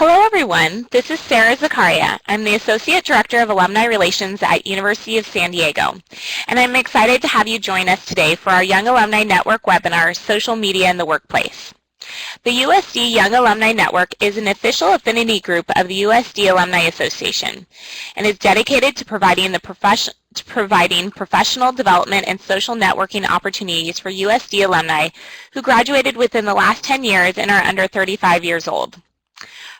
Hello everyone, this is Sarah Zakaria. I'm the Associate Director of Alumni Relations at University of San Diego, and I'm excited to have you join us today for our Young Alumni Network webinar, Social Media in the Workplace. The USD Young Alumni Network is an official affinity group of the USD Alumni Association and is dedicated to providing professional development and social networking opportunities for USD alumni who graduated within the last 10 years and are under 35 years old.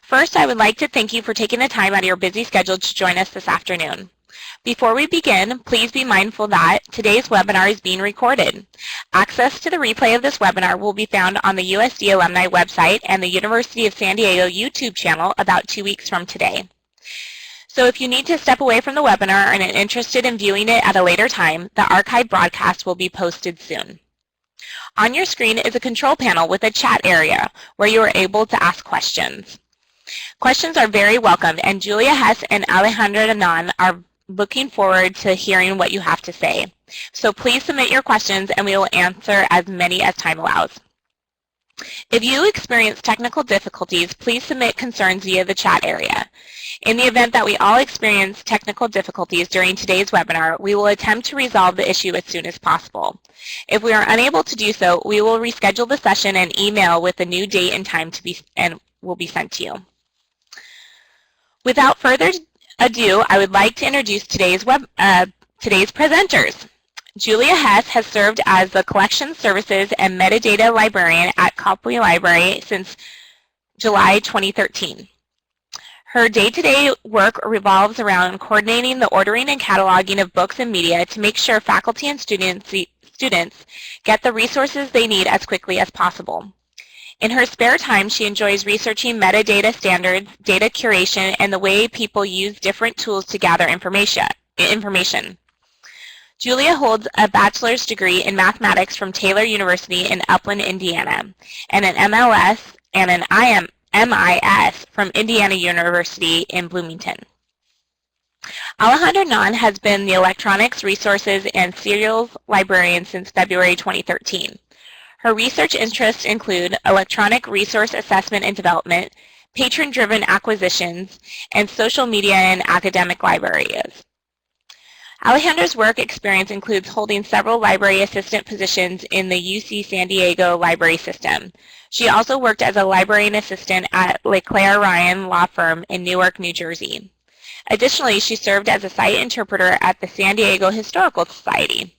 First, I would like to thank you for taking the time out of your busy schedule to join us this afternoon. Before we begin, please be mindful that today's webinar is being recorded. Access to the replay of this webinar will be found on the USD Alumni website and the University of San Diego YouTube channel about 2 weeks from today. So if you need to step away from the webinar and are interested in viewing it at a later time, the archived broadcast will be posted soon. On your screen is a control panel with a chat area where you are able to ask questions. Questions are very welcomed, and Julia Hess and Alejandra Anan are looking forward to hearing what you have to say. So please submit your questions and we will answer as many as time allows. If you experience technical difficulties, please submit concerns via the chat area. In the event that we all experience technical difficulties during today's webinar, we will attempt to resolve the issue as soon as possible. If we are unable to do so, we will reschedule the session and email with a new date and time will be sent to you. Without further ado, I would like to introduce today's presenters. Julia Hess has served as the Collection Services and Metadata Librarian at Copley Library since July 2013. Her day-to-day work revolves around coordinating the ordering and cataloging of books and media to make sure faculty and students get the resources they need as quickly as possible. In her spare time, she enjoys researching metadata standards, data curation, and the way people use different tools to gather information. Julia holds a bachelor's degree in mathematics from Taylor University in Upland, Indiana, and an MLS and an MIS from Indiana University in Bloomington. Alejandra Anan has been the Electronics Resources and Serials Librarian since February 2013. Her research interests include electronic resource assessment and development, patron-driven acquisitions, and social media and academic libraries. Alejandra's work experience includes holding several library assistant positions in the UC San Diego library system. She also worked as a librarian assistant at LeClaire Ryan Law Firm in Newark, New Jersey. Additionally, she served as a site interpreter at the San Diego Historical Society.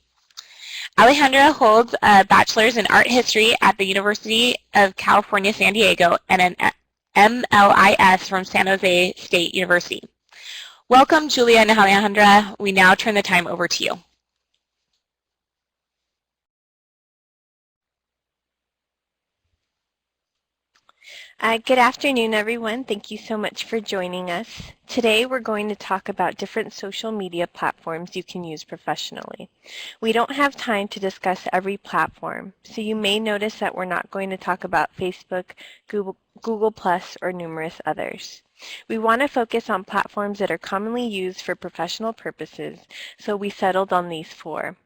Alejandra holds a bachelor's in art history at the University of California, San Diego, and an MLIS from San Jose State University. Welcome, Julia and Alejandra. We now turn the time over to you. Good afternoon, everyone. Thank you so much for joining us. Today, we're going to talk about different social media platforms you can use professionally. We don't have time to discuss every platform, so you may notice that we're not going to talk about Facebook, Google+, or numerous others. We want to focus on platforms that are commonly used for professional purposes, so we settled on these 4: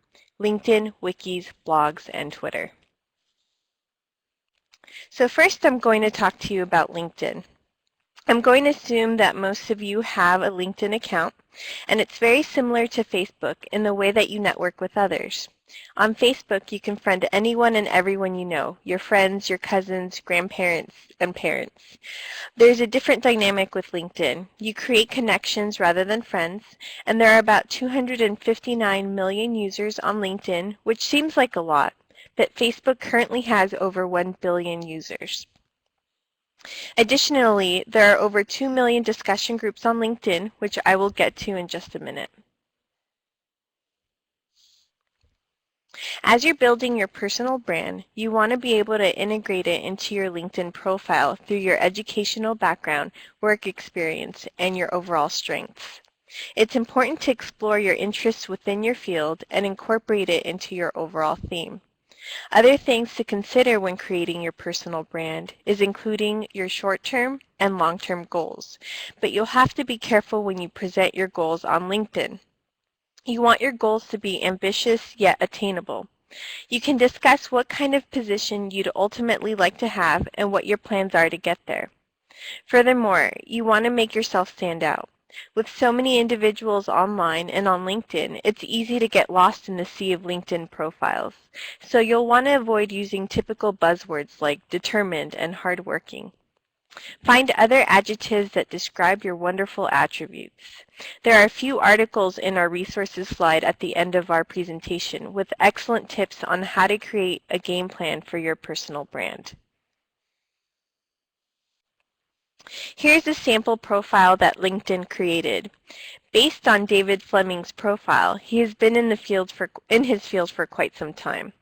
LinkedIn, Wikis, blogs, and Twitter. So first, I'm going to talk to you about LinkedIn. I'm going to assume that most of you have a LinkedIn account, and it's very similar to Facebook in the way that you network with others. On Facebook, you can friend anyone and everyone you know, your friends, your cousins, grandparents, and parents. There's a different dynamic with LinkedIn. You create connections rather than friends, and there are about 259 million users on LinkedIn, which seems like a lot, but Facebook currently has over 1 billion users. Additionally, there are over 2 million discussion groups on LinkedIn, which I will get to in just a minute. As you're building your personal brand, you want to be able to integrate it into your LinkedIn profile through your educational background, work experience, and your overall strengths. It's important to explore your interests within your field and incorporate it into your overall theme. Other things to consider when creating your personal brand is including your short-term and long-term goals, but you'll have to be careful when you present your goals on LinkedIn. You want your goals to be ambitious yet attainable. You can discuss what kind of position you'd ultimately like to have and what your plans are to get there. Furthermore, you want to make yourself stand out. With so many individuals online and on LinkedIn, it's easy to get lost in the sea of LinkedIn profiles. So you'll want to avoid using typical buzzwords like determined and hardworking. Find other adjectives that describe your wonderful attributes. There are a few articles in our resources slide at the end of our presentation with excellent tips on how to create a game plan for your personal brand. Here's a sample profile that LinkedIn created. Based on David Fleming's profile, he has been in his field for quite some time.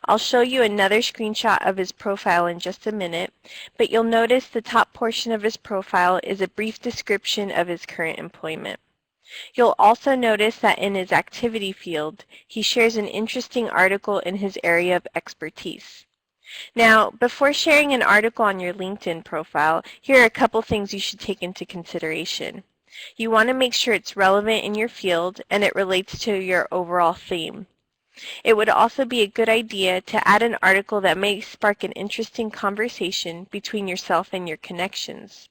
I'll show you another screenshot of his profile in just a minute, but you'll notice the top portion of his profile is a brief description of his current employment. You'll also notice that in his activity field, he shares an interesting article in his area of expertise. Now, before sharing an article on your LinkedIn profile, here are a couple things you should take into consideration. You want to make sure it's relevant in your field and it relates to your overall theme. It would also be a good idea to add an article that may spark an interesting conversation between yourself and your connections.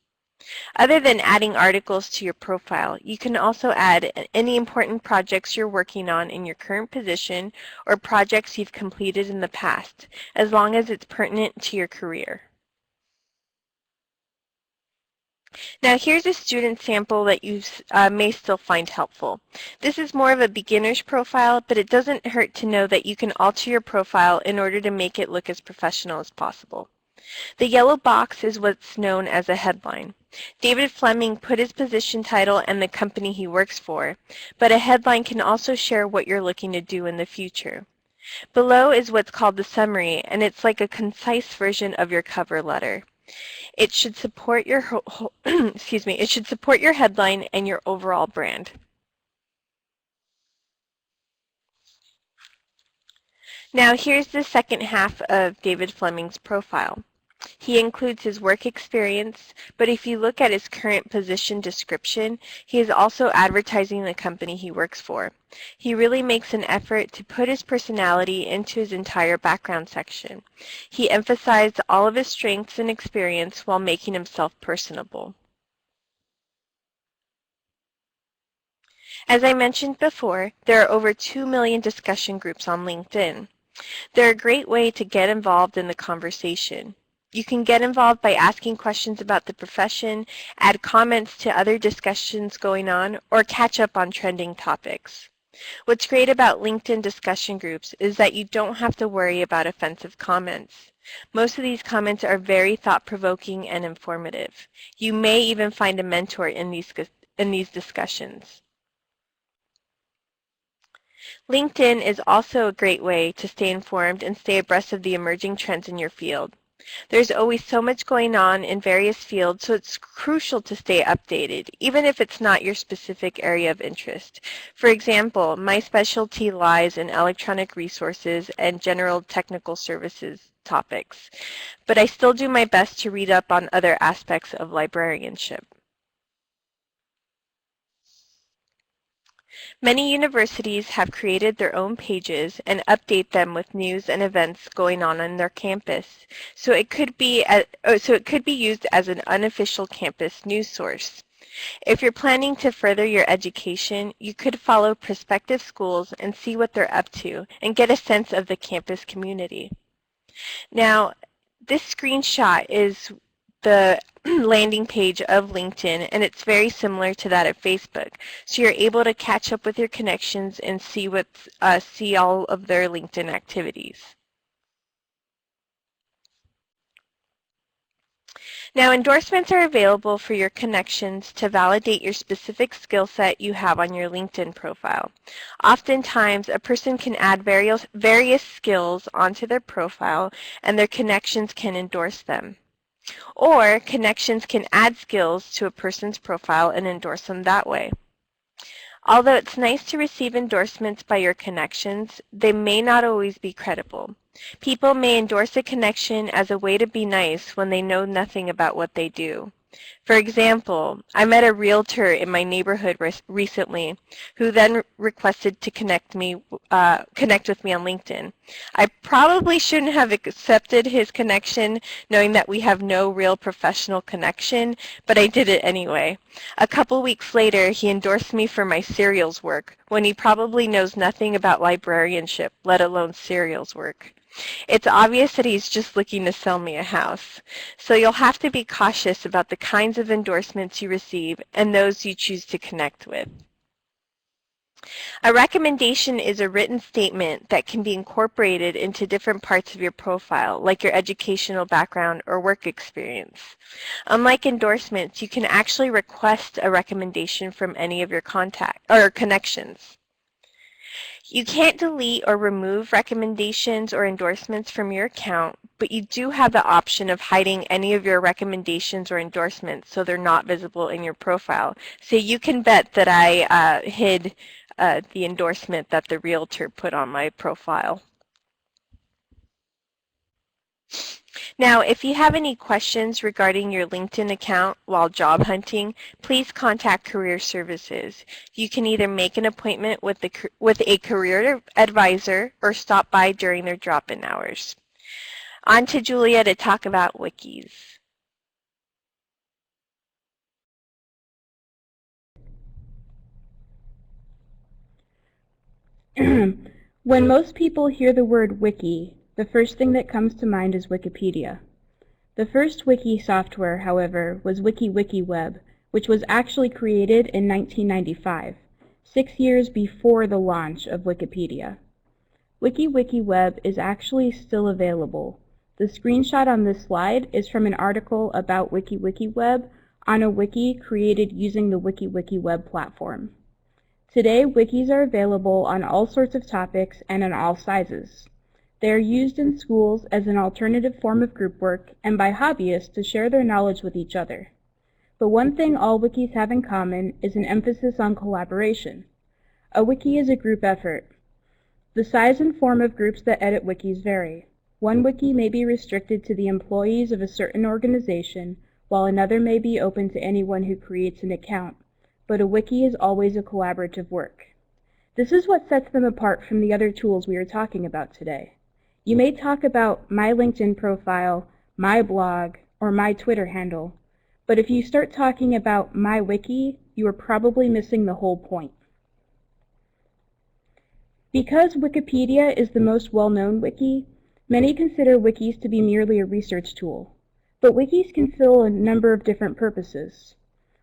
Other than adding articles to your profile, you can also add any important projects you're working on in your current position or projects you've completed in the past, as long as it's pertinent to your career. Now here's a student sample that you may still find helpful. This is more of a beginner's profile, but it doesn't hurt to know that you can alter your profile in order to make it look as professional as possible. The yellow box is what's known as a headline. David Fleming put his position title and the company he works for, but a headline can also share what you're looking to do in the future. Below is what's called the summary, and it's like a concise version of your cover letter. It should support your it should support your headline and your overall brand. Now here's the second half of David Fleming's profile. He includes his work experience, but if you look at his current position description, he is also advertising the company he works for. He really makes an effort to put his personality into his entire background section. He emphasized all of his strengths and experience while making himself personable. As I mentioned before, there are over 2 million discussion groups on LinkedIn. They're a great way to get involved in the conversation. You can get involved by asking questions about the profession, add comments to other discussions going on, or catch up on trending topics. What's great about LinkedIn discussion groups is that you don't have to worry about offensive comments. Most of these comments are very thought-provoking and informative. You may even find a mentor in these discussions. LinkedIn is also a great way to stay informed and stay abreast of the emerging trends in your field. There's always so much going on in various fields, so it's crucial to stay updated, even if it's not your specific area of interest. For example, my specialty lies in electronic resources and general technical services topics, but I still do my best to read up on other aspects of librarianship. Many universities have created their own pages and update them with news and events going on their campus, so it could be used as an unofficial campus news source. If you're planning to further your education, you could follow prospective schools and see what they're up to and get a sense of the campus community. Now, this screenshot is the landing page of LinkedIn, and it's very similar to that of Facebook. So you're able to catch up with your connections and see all of their LinkedIn activities. Now, endorsements are available for your connections to validate your specific skill set you have on your LinkedIn profile. Oftentimes, a person can add various skills onto their profile, and their connections can endorse them. Or connections can add skills to a person's profile and endorse them that way. Although it's nice to receive endorsements by your connections, they may not always be credible. People may endorse a connection as a way to be nice when they know nothing about what they do. For example, I met a realtor in my neighborhood recently who then requested to connect with me on LinkedIn. I probably shouldn't have accepted his connection knowing that we have no real professional connection, but I did it anyway. A couple weeks later, he endorsed me for my serials work when he probably knows nothing about librarianship, let alone serials work. It's obvious that he's just looking to sell me a house. So you'll have to be cautious about the kinds of endorsements you receive and those you choose to connect with. A recommendation is a written statement that can be incorporated into different parts of your profile, like your educational background or work experience. Unlike endorsements, you can actually request a recommendation from any of your connections. You can't delete or remove recommendations or endorsements from your account, but you do have the option of hiding any of your recommendations or endorsements so they're not visible in your profile. So you can bet that I hid the endorsement that the realtor put on my profile. Now, if you have any questions regarding your LinkedIn account while job hunting, please contact Career Services. You can either make an appointment with a career advisor or stop by during their drop-in hours. On to Julia to talk about wikis. When most people hear the word wiki, the first thing that comes to mind is Wikipedia. The first wiki software, however, was WikiWeb, which was actually created in 1995, 6 years before the launch of Wikipedia. WikiWeb is actually still available. The screenshot on this slide is from an article about WikiWeb on a wiki created using the WikiWeb platform. Today, wikis are available on all sorts of topics and in all sizes. They are used in schools as an alternative form of group work and by hobbyists to share their knowledge with each other. But one thing all wikis have in common is an emphasis on collaboration. A wiki is a group effort. The size and form of groups that edit wikis vary. One wiki may be restricted to the employees of a certain organization, while another may be open to anyone who creates an account. But a wiki is always a collaborative work. This is what sets them apart from the other tools we are talking about today. You may talk about my LinkedIn profile, my blog, or my Twitter handle, but if you start talking about my wiki, you are probably missing the whole point. Because Wikipedia is the most well-known wiki, many consider wikis to be merely a research tool. But wikis can fill a number of different purposes.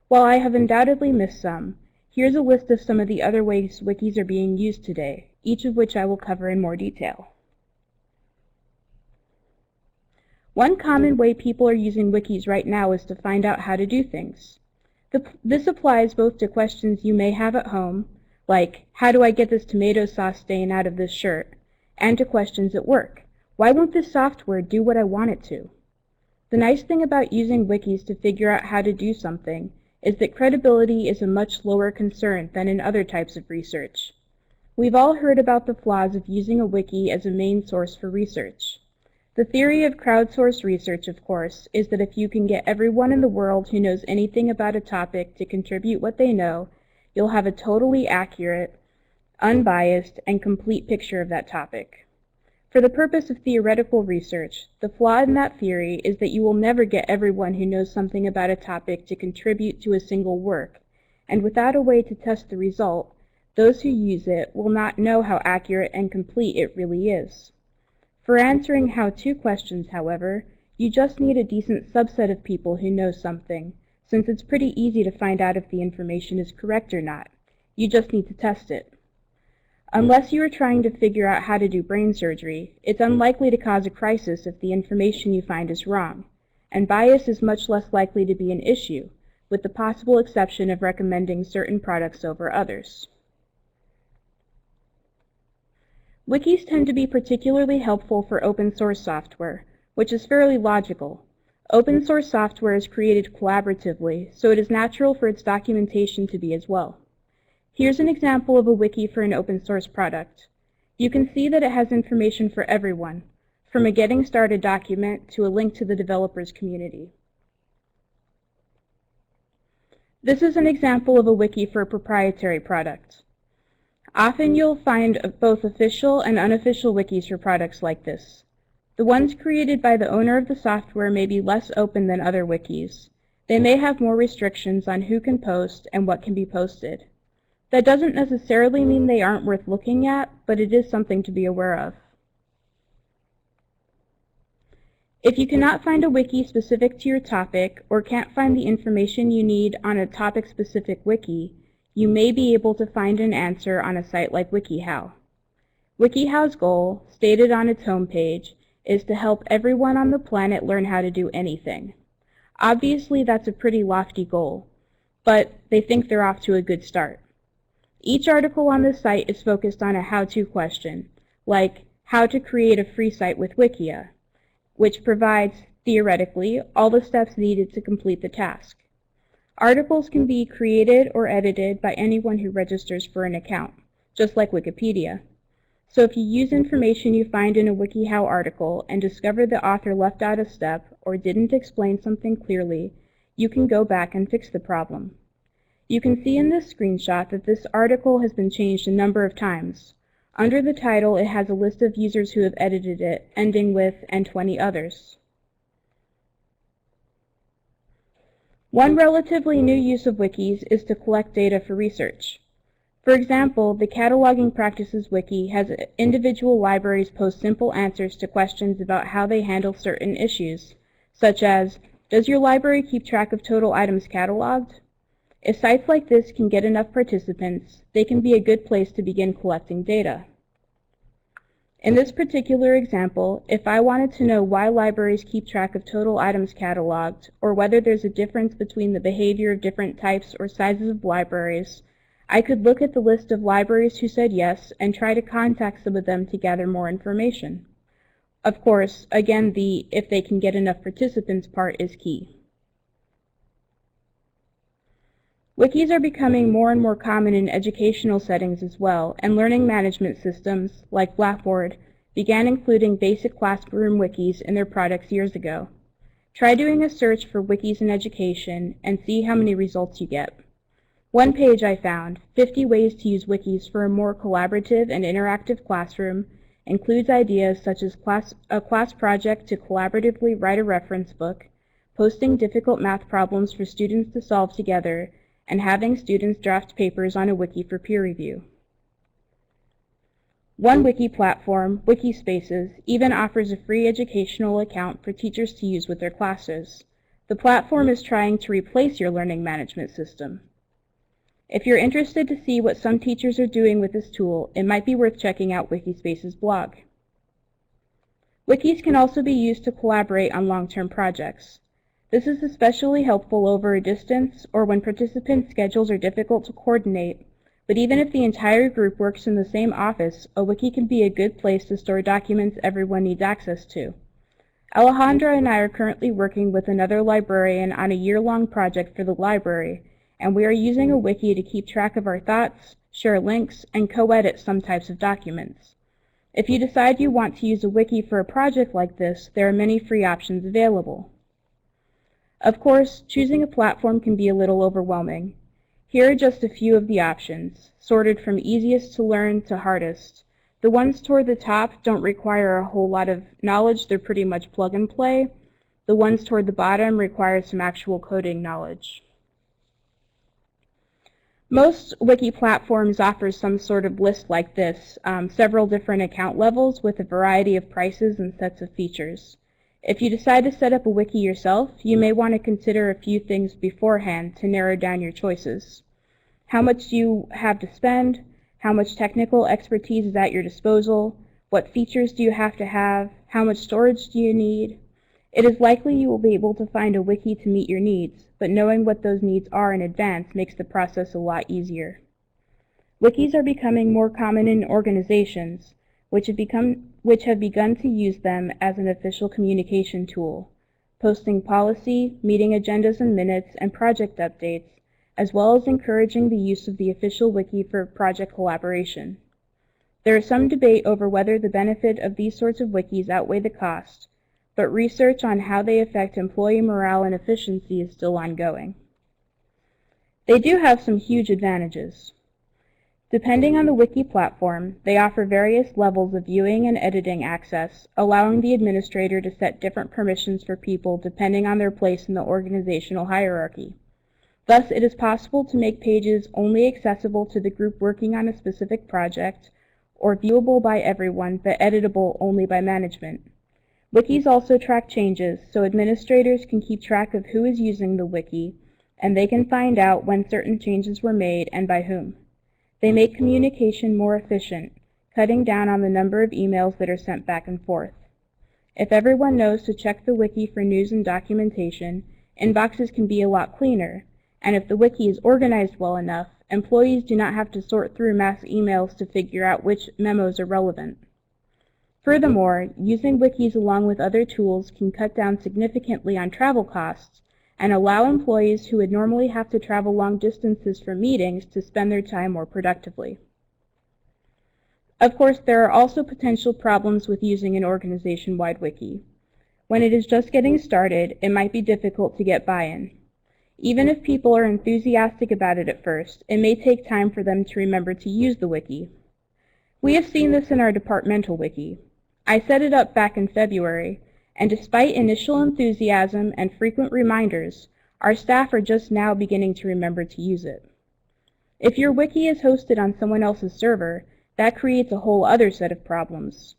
While I have undoubtedly missed some, here's a list of some of the other ways wikis are being used today, each of which I will cover in more detail. One common way people are using wikis right now is to find out how to do things. This applies both to questions you may have at home, like, how do I get this tomato sauce stain out of this shirt, and to questions at work. Why won't this software do what I want it to? The nice thing about using wikis to figure out how to do something is that credibility is a much lower concern than in other types of research. We've all heard about the flaws of using a wiki as a main source for research. The theory of crowdsourced research, of course, is that if you can get everyone in the world who knows anything about a topic to contribute what they know, you'll have a totally accurate, unbiased, and complete picture of that topic. For the purpose of theoretical research, the flaw in that theory is that you will never get everyone who knows something about a topic to contribute to a single work, and without a way to test the result, those who use it will not know how accurate and complete it really is. For answering how-to questions, however, you just need a decent subset of people who know something, since it's pretty easy to find out if the information is correct or not. You just need to test it. Unless you are trying to figure out how to do brain surgery, it's unlikely to cause a crisis if the information you find is wrong, and bias is much less likely to be an issue, with the possible exception of recommending certain products over others. Wikis tend to be particularly helpful for open source software, which is fairly logical. Open source software is created collaboratively, so it is natural for its documentation to be as well. Here's an example of a wiki for an open source product. You can see that it has information for everyone, from a getting started document to a link to the developers community. This is an example of a wiki for a proprietary product. Often you'll find both official and unofficial wikis for products like this. The ones created by the owner of the software may be less open than other wikis. They may have more restrictions on who can post and what can be posted. That doesn't necessarily mean they aren't worth looking at, but it is something to be aware of. If you cannot find a wiki specific to your topic or can't find the information you need on a topic-specific wiki, you may be able to find an answer on a site like WikiHow. WikiHow's goal, stated on its homepage, is to help everyone on the planet learn how to do anything. Obviously, that's a pretty lofty goal, but they think they're off to a good start. Each article on the site is focused on a how-to question, like how to create a free site with Wikia, which provides, theoretically, all the steps needed to complete the task. Articles can be created or edited by anyone who registers for an account, just like Wikipedia. So if you use information you find in a WikiHow article and discover the author left out a step or didn't explain something clearly, you can go back and fix the problem. You can see in this screenshot that this article has been changed a number of times. Under the title, it has a list of users who have edited it, ending with "and 20 others." One relatively new use of wikis is to collect data for research. For example, the Cataloging Practices Wiki has individual libraries post simple answers to questions about how they handle certain issues, such as, does your library keep track of total items cataloged? If sites like this can get enough participants, they can be a good place to begin collecting data. In this particular example, if I wanted to know why libraries keep track of total items cataloged, or whether there's a difference between the behavior of different types or sizes of libraries, I could look at the list of libraries who said yes and try to contact some of them to gather more information. Of course, again, the "if they can get enough participants" part is key. Wikis are becoming more and more common in educational settings as well, and learning management systems, like Blackboard, began including basic classroom wikis in their products years ago. Try doing a search for wikis in education and see how many results you get. One page I found, 50 ways to use wikis for a more collaborative and interactive classroom, includes ideas such as a class project to collaboratively write a reference book, posting difficult math problems for students to solve together, and having students draft papers on a wiki for peer review. One wiki platform, Wikispaces, even offers a free educational account for teachers to use with their classes. The platform is trying to replace your learning management system. If you're interested to see what some teachers are doing with this tool, it might be worth checking out Wikispaces' blog. Wikis can also be used to collaborate on long-term projects. This is especially helpful over a distance or when participant schedules are difficult to coordinate, but even if the entire group works in the same office, a wiki can be a good place to store documents everyone needs access to. Alejandra and I are currently working with another librarian on a year-long project for the library, and we are using a wiki to keep track of our thoughts, share links, and co-edit some types of documents. If you decide you want to use a wiki for a project like this, there are many free options available. Of course, choosing a platform can be a little overwhelming. Here are just a few of the options, sorted from easiest to learn to hardest. The ones toward the top don't require a whole lot of knowledge, they're pretty much plug and play. The ones toward the bottom require some actual coding knowledge. Most wiki platforms offer some sort of list like this, several different account levels with a variety of prices and sets of features. If you decide to set up a wiki yourself, you may want to consider a few things beforehand to narrow down your choices. How much do you have to spend? How much technical expertise is at your disposal? What features do you have to have? How much storage do you need? It is likely you will be able to find a wiki to meet your needs, but knowing what those needs are in advance makes the process a lot easier. Wikis are becoming more common in organizations, which have begun to use them as an official communication tool, posting policy, meeting agendas and minutes, and project updates, as well as encouraging the use of the official wiki for project collaboration. There is some debate over whether the benefit of these sorts of wikis outweigh the cost, but research on how they affect employee morale and efficiency is still ongoing. They do have some huge advantages. Depending on the wiki platform, they offer various levels of viewing and editing access, allowing the administrator to set different permissions for people depending on their place in the organizational hierarchy. Thus, it is possible to make pages only accessible to the group working on a specific project, or viewable by everyone but editable only by management. Wikis also track changes, so administrators can keep track of who is using the wiki, and they can find out when certain changes were made and by whom. They make communication more efficient, cutting down on the number of emails that are sent back and forth. If everyone knows to check the wiki for news and documentation, inboxes can be a lot cleaner, and if the wiki is organized well enough, employees do not have to sort through mass emails to figure out which memos are relevant. Furthermore, using wikis along with other tools can cut down significantly on travel costs and allow employees who would normally have to travel long distances for meetings to spend their time more productively. Of course, there are also potential problems with using an organization-wide wiki. When it is just getting started, it might be difficult to get buy-in. Even if people are enthusiastic about it at first, it may take time for them to remember to use the wiki. We have seen this in our departmental wiki. I set it up back in February, and despite initial enthusiasm and frequent reminders, our staff are just now beginning to remember to use it. If your wiki is hosted on someone else's server, that creates a whole other set of problems.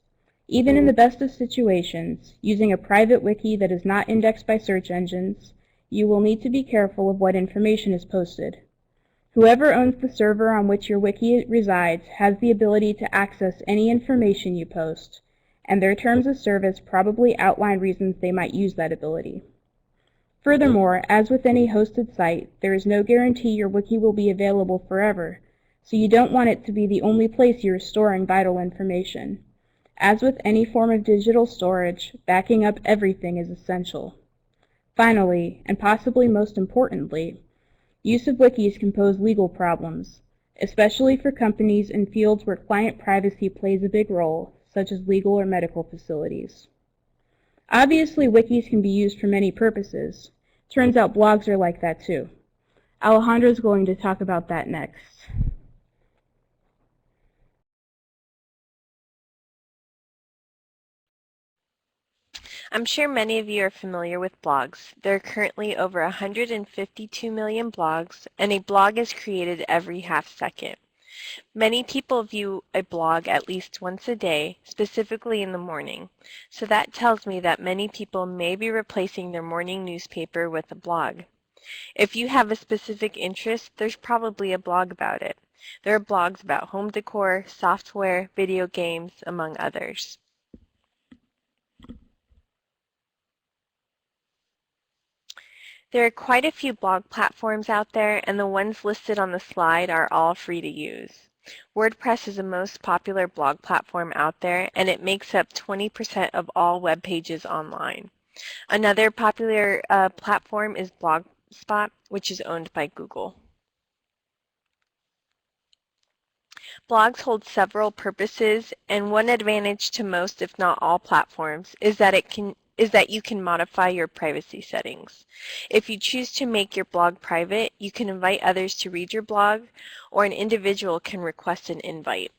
Even in the best of situations, using a private wiki that is not indexed by search engines, you will need to be careful of what information is posted. Whoever owns the server on which your wiki resides has the ability to access any information you post, and their terms of service probably outline reasons they might use that ability. Furthermore, as with any hosted site, there is no guarantee your wiki will be available forever, so you don't want it to be the only place you are storing vital information. As with any form of digital storage, backing up everything is essential. Finally, and possibly most importantly, use of wikis can pose legal problems, especially for companies in fields where client privacy plays a big role, such as legal or medical facilities. Obviously, wikis can be used for many purposes. Turns out blogs are like that too. Alejandro is going to talk about that next. I'm sure many of you are familiar with blogs. There are currently over 152 million blogs, and a blog is created every half second. Many people view a blog at least once a day, specifically in the morning. So that tells me that many people may be replacing their morning newspaper with a blog. If you have a specific interest, there's probably a blog about it. There are blogs about home decor, software, video games, among others. There are quite a few blog platforms out there, and the ones listed on the slide are all free to use. WordPress is the most popular blog platform out there, and it makes up 20% of all web pages online. Another popular platform is Blogspot, which is owned by Google. Blogs hold several purposes, and one advantage to most, if not all, platforms is that you can modify your privacy settings. If you choose to make your blog private, you can invite others to read your blog, or an individual can request an invite.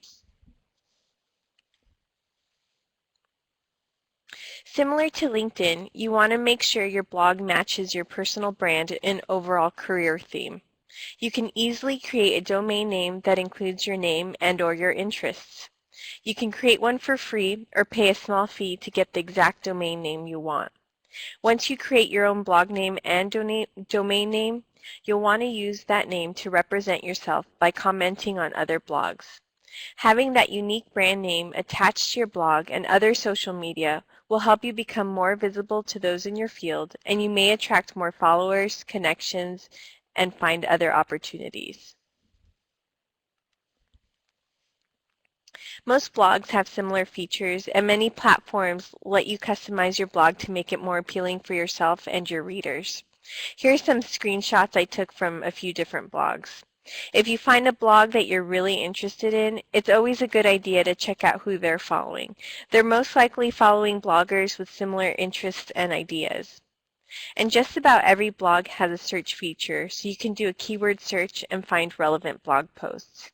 Similar to LinkedIn, you want to make sure your blog matches your personal brand and overall career theme. You can easily create a domain name that includes your name and/or your interests. You can create one for free or pay a small fee to get the exact domain name you want. Once you create your own blog name and domain name, you'll want to use that name to represent yourself by commenting on other blogs. Having that unique brand name attached to your blog and other social media will help you become more visible to those in your field, and you may attract more followers, connections, and find other opportunities. Most blogs have similar features, and many platforms let you customize your blog to make it more appealing for yourself and your readers. Here are some screenshots I took from a few different blogs. If you find a blog that you're really interested in, it's always a good idea to check out who they're following. They're most likely following bloggers with similar interests and ideas. And just about every blog has a search feature, so you can do a keyword search and find relevant blog posts.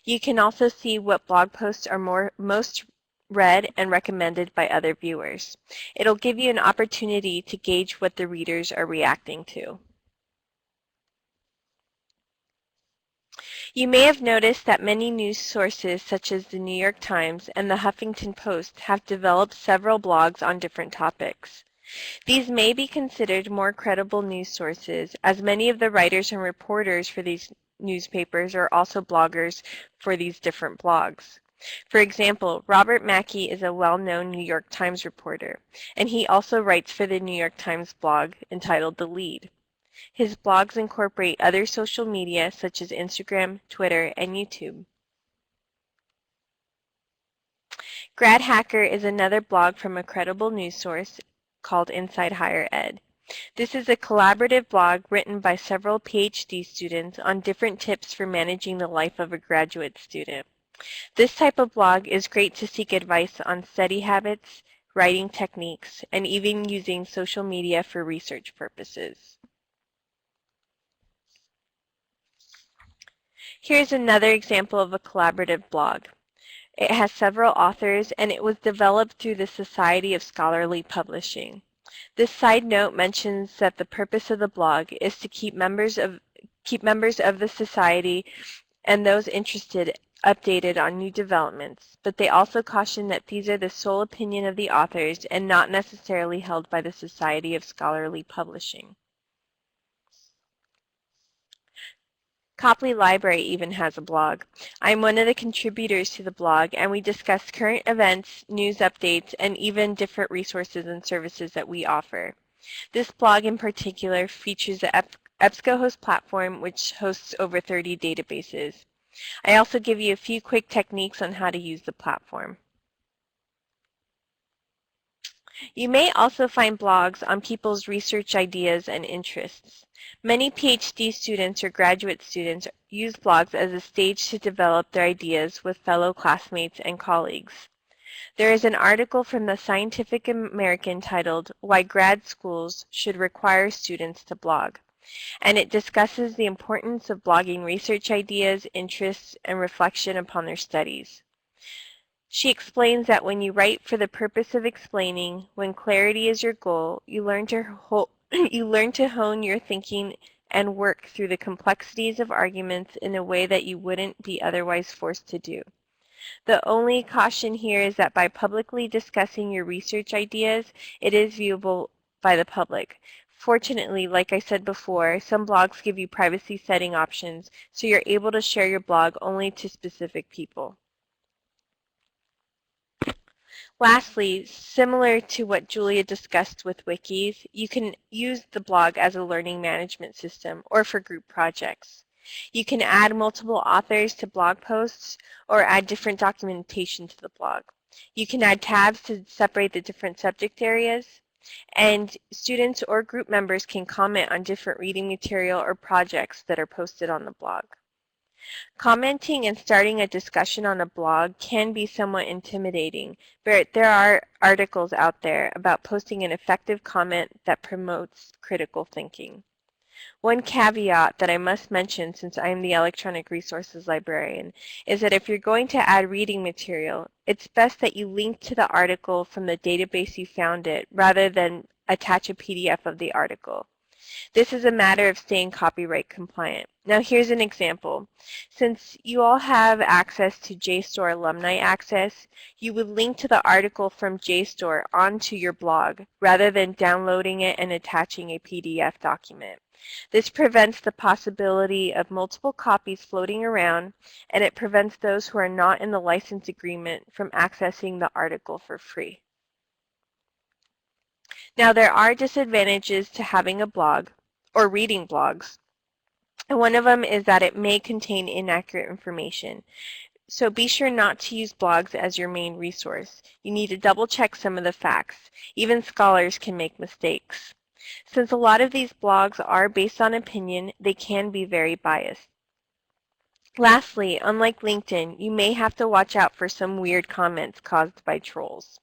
You can also see what blog posts are most read and recommended by other viewers. It'll give you an opportunity to gauge what the readers are reacting to. You may have noticed that many news sources such as the New York Times and the Huffington Post have developed several blogs on different topics. These may be considered more credible news sources, as many of the writers and reporters for these newspapers are also bloggers for these different blogs. For example, Robert Mackey is a well-known New York Times reporter, and he also writes for the New York Times blog entitled The Lead. His blogs incorporate other social media such as Instagram, Twitter, and YouTube. Grad Hacker is another blog from a credible news source called Inside Higher Ed. This is a collaborative blog written by several PhD students on different tips for managing the life of a graduate student. This type of blog is great to seek advice on study habits, writing techniques, and even using social media for research purposes. Here's another example of a collaborative blog. It has several authors, and it was developed through the Society of Scholarly Publishing. This side note mentions that the purpose of the blog is to keep members of the society and those interested updated on new developments, but they also caution that these are the sole opinion of the authors and not necessarily held by the Society of Scholarly Publishing. Copley Library even has a blog. I'm one of the contributors to the blog, and we discuss current events, news updates, and even different resources and services that we offer. This blog in particular features the EBSCOhost platform, which hosts over 30 databases. I also give you a few quick techniques on how to use the platform. You may also find blogs on people's research ideas and interests. Many PhD students or graduate students use blogs as a stage to develop their ideas with fellow classmates and colleagues. There is an article from the Scientific American titled "Why Grad Schools Should Require Students to Blog," and it discusses the importance of blogging research ideas, interests, and reflection upon their studies. She explains that when you write for the purpose of explaining, when clarity is your goal, you learn to hone your thinking and work through the complexities of arguments in a way that you wouldn't be otherwise forced to do. The only caution here is that by publicly discussing your research ideas, it is viewable by the public. Fortunately, like I said before, some blogs give you privacy setting options, so you're able to share your blog only to specific people. Lastly, similar to what Julia discussed with Wikis, you can use the blog as a learning management system or for group projects. You can add multiple authors to blog posts or add different documentation to the blog. You can add tabs to separate the different subject areas, and students or group members can comment on different reading material or projects that are posted on the blog. Commenting and starting a discussion on a blog can be somewhat intimidating, but there are articles out there about posting an effective comment that promotes critical thinking. One caveat that I must mention, since I am the electronic resources librarian, is that if you're going to add reading material, it's best that you link to the article from the database you found it rather than attach a PDF of the article. This is a matter of staying copyright compliant. Now here's an example. Since you all have access to JSTOR Alumni Access, you would link to the article from JSTOR onto your blog rather than downloading it and attaching a PDF document. This prevents the possibility of multiple copies floating around, and it prevents those who are not in the license agreement from accessing the article for free. Now, there are disadvantages to having a blog or reading blogs, and one of them is that it may contain inaccurate information. So be sure not to use blogs as your main resource. You need to double check some of the facts. Even scholars can make mistakes. Since a lot of these blogs are based on opinion, they can be very biased. Lastly, unlike LinkedIn, you may have to watch out for some weird comments caused by trolls.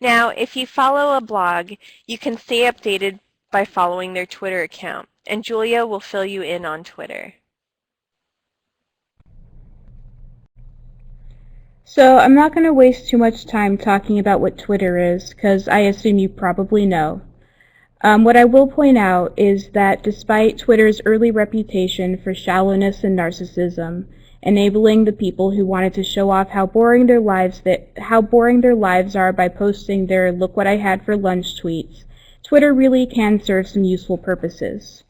Now, if you follow a blog, you can stay updated by following their Twitter account, and Julia will fill you in on Twitter. So I'm not going to waste too much time talking about what Twitter is, because I assume you probably know. What I will point out is that despite Twitter's early reputation for shallowness and narcissism, enabling the people who wanted to show off how boring their lives are by posting their "look what I had for lunch" tweets, Twitter really can serve some useful purposes.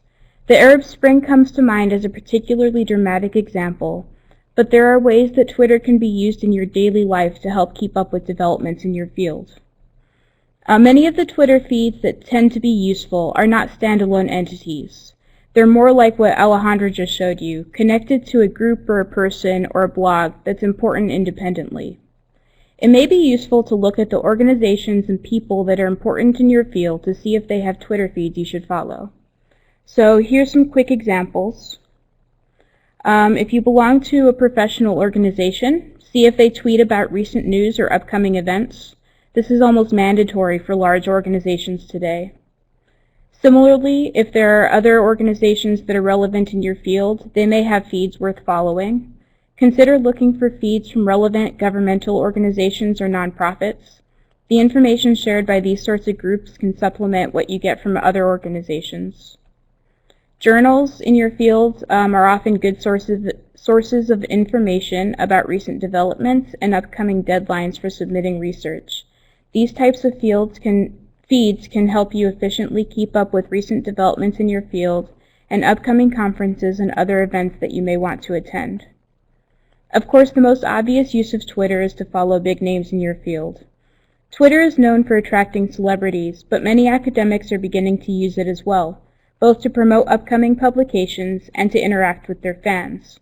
The Arab Spring comes to mind as a particularly dramatic example, but there are ways that Twitter can be used in your daily life to help keep up with developments in your field. Many of the Twitter feeds that tend to be useful are not standalone entities. They're more like what Alejandra just showed you, connected to a group or a person or a blog that's important independently. It may be useful to look at the organizations and people that are important in your field to see if they have Twitter feeds you should follow. So here's some quick examples. If you belong to a professional organization, see if they tweet about recent news or upcoming events. This is almost mandatory for large organizations today. Similarly, if there are other organizations that are relevant in your field, they may have feeds worth following. Consider looking for feeds from relevant governmental organizations or nonprofits. The information shared by these sorts of groups can supplement what you get from other organizations. Journals in your field are often good sources of information about recent developments and upcoming deadlines for submitting research. These types of feeds can help you efficiently keep up with recent developments in your field and upcoming conferences and other events that you may want to attend. Of course, the most obvious use of Twitter is to follow big names in your field. Twitter is known for attracting celebrities, but many academics are beginning to use it as well, both to promote upcoming publications and to interact with their fans.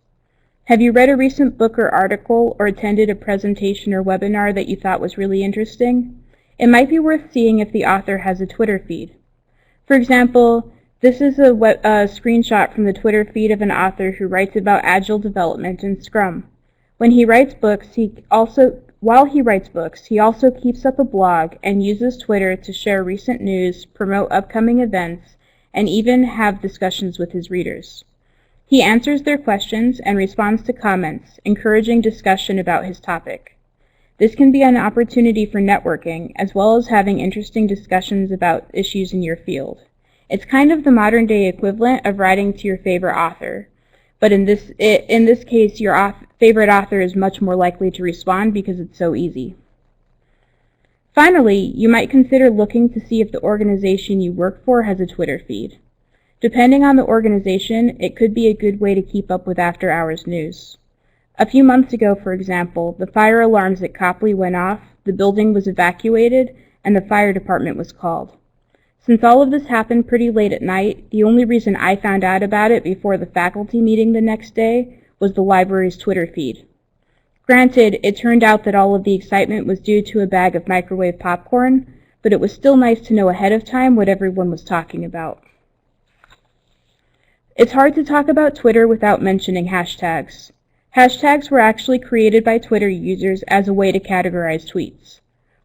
Have you read a recent book or article or attended a presentation or webinar that you thought was really interesting? It might be worth seeing if the author has a Twitter feed. For example, this is a screenshot from the Twitter feed of an author who writes about agile development and Scrum. While he writes books, he also keeps up a blog and uses Twitter to share recent news, promote upcoming events, and even have discussions with his readers. He answers their questions and responds to comments, encouraging discussion about his topic. This can be an opportunity for networking, as well as having interesting discussions about issues in your field. It's kind of the modern-day equivalent of writing to your favorite author, but in this case, your favorite author is much more likely to respond because it's so easy. Finally, you might consider looking to see if the organization you work for has a Twitter feed. Depending on the organization, it could be a good way to keep up with after-hours news. A few months ago, for example, the fire alarms at Copley went off, the building was evacuated, and the fire department was called. Since all of this happened pretty late at night, the only reason I found out about it before the faculty meeting the next day was the library's Twitter feed. Granted, it turned out that all of the excitement was due to a bag of microwave popcorn, but it was still nice to know ahead of time what everyone was talking about. It's hard to talk about Twitter without mentioning hashtags. Hashtags were actually created by Twitter users as a way to categorize tweets.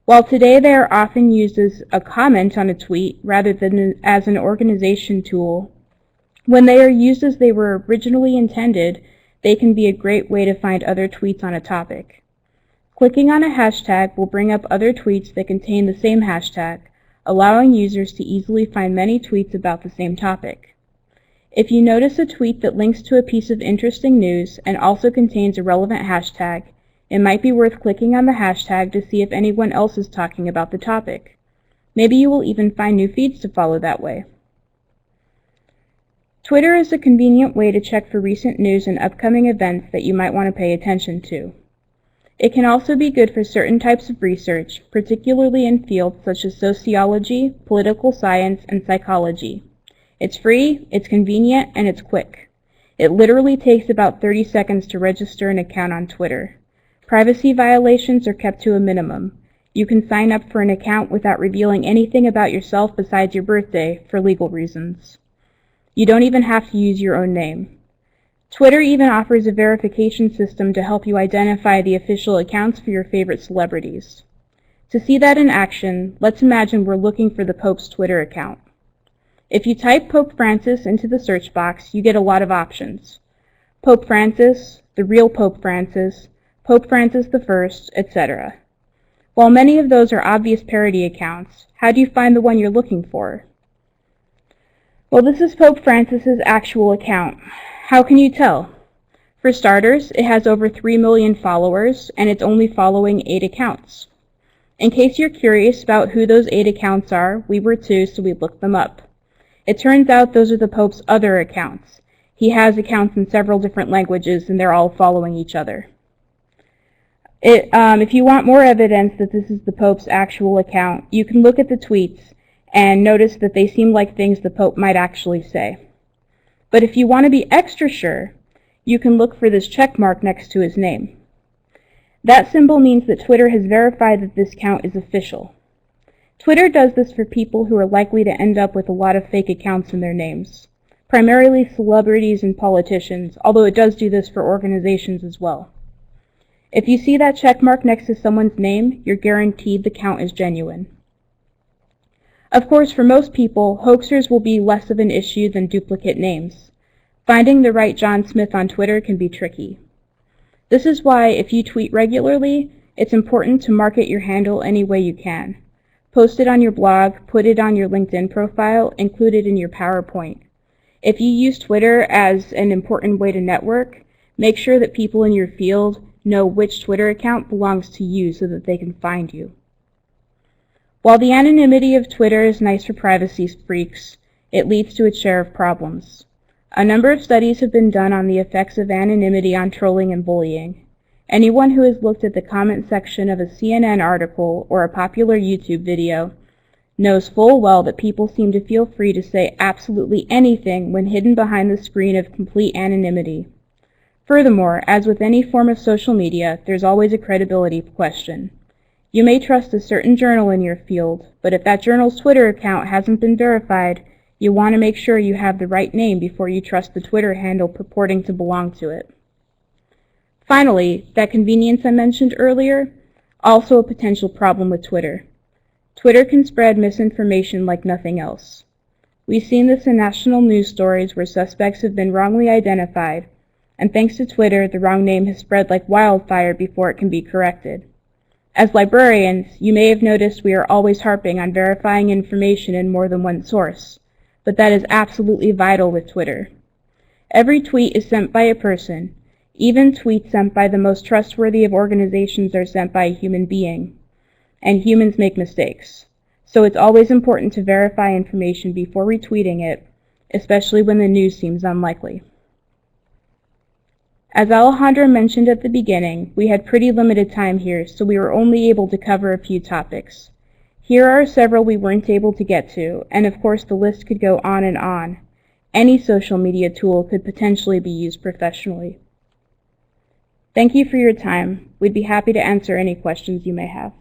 While today they are often used as a comment on a tweet rather than as an organization tool, when they are used as they were originally intended, they can be a great way to find other tweets on a topic. Clicking on a hashtag will bring up other tweets that contain the same hashtag, allowing users to easily find many tweets about the same topic. If you notice a tweet that links to a piece of interesting news and also contains a relevant hashtag, it might be worth clicking on the hashtag to see if anyone else is talking about the topic. Maybe you will even find new feeds to follow that way. Twitter is a convenient way to check for recent news and upcoming events that you might want to pay attention to. It can also be good for certain types of research, particularly in fields such as sociology, political science, and psychology. It's free, it's convenient, and it's quick. It literally takes about 30 seconds to register an account on Twitter. Privacy violations are kept to a minimum. You can sign up for an account without revealing anything about yourself besides your birthday for legal reasons. You don't even have to use your own name. Twitter even offers a verification system to help you identify the official accounts for your favorite celebrities. To see that in action, let's imagine we're looking for the Pope's Twitter account. If you type Pope Francis into the search box, you get a lot of options. Pope Francis, the real Pope Francis I, etc. While many of those are obvious parody accounts, how do you find the one you're looking for? Well, this is Pope Francis's actual account. How can you tell? For starters, it has over 3 million followers, and it's only following 8 accounts. In case you're curious about who those 8 accounts are, we were too, so we looked them up. It turns out those are the Pope's other accounts. He has accounts in several different languages, and they're all following each other. If you want more evidence that this is the Pope's actual account, you can look at the tweets and notice that they seem like things the Pope might actually say. But if you want to be extra sure, you can look for this check mark next to his name. That symbol means that Twitter has verified that this account is official. Twitter does this for people who are likely to end up with a lot of fake accounts in their names, primarily celebrities and politicians, although it does do this for organizations as well. If you see that check mark next to someone's name, you're guaranteed the account is genuine. Of course, for most people, hoaxers will be less of an issue than duplicate names. Finding the right John Smith on Twitter can be tricky. This is why, if you tweet regularly, it's important to market your handle any way you can. Post it on your blog, put it on your LinkedIn profile, include it in your PowerPoint. If you use Twitter as an important way to network, make sure that people in your field know which Twitter account belongs to you so that they can find you. While the anonymity of Twitter is nice for privacy freaks, it leads to its share of problems. A number of studies have been done on the effects of anonymity on trolling and bullying. Anyone who has looked at the comment section of a CNN article or a popular YouTube video knows full well that people seem to feel free to say absolutely anything when hidden behind the screen of complete anonymity. Furthermore, as with any form of social media, there's always a credibility question. You may trust a certain journal in your field, but if that journal's Twitter account hasn't been verified, you want to make sure you have the right name before you trust the Twitter handle purporting to belong to it. Finally, that convenience I mentioned earlier, also a potential problem with Twitter. Twitter can spread misinformation like nothing else. We've seen this in national news stories where suspects have been wrongly identified, and thanks to Twitter, the wrong name has spread like wildfire before it can be corrected. As librarians, you may have noticed we are always harping on verifying information in more than one source, but that is absolutely vital with Twitter. Every tweet is sent by a person. Even tweets sent by the most trustworthy of organizations are sent by a human being, and humans make mistakes. So it's always important to verify information before retweeting it, especially when the news seems unlikely. As Alejandra mentioned at the beginning, we had pretty limited time here, so we were only able to cover a few topics. Here are several we weren't able to get to, and of course the list could go on and on. Any social media tool could potentially be used professionally. Thank you for your time. We'd be happy to answer any questions you may have.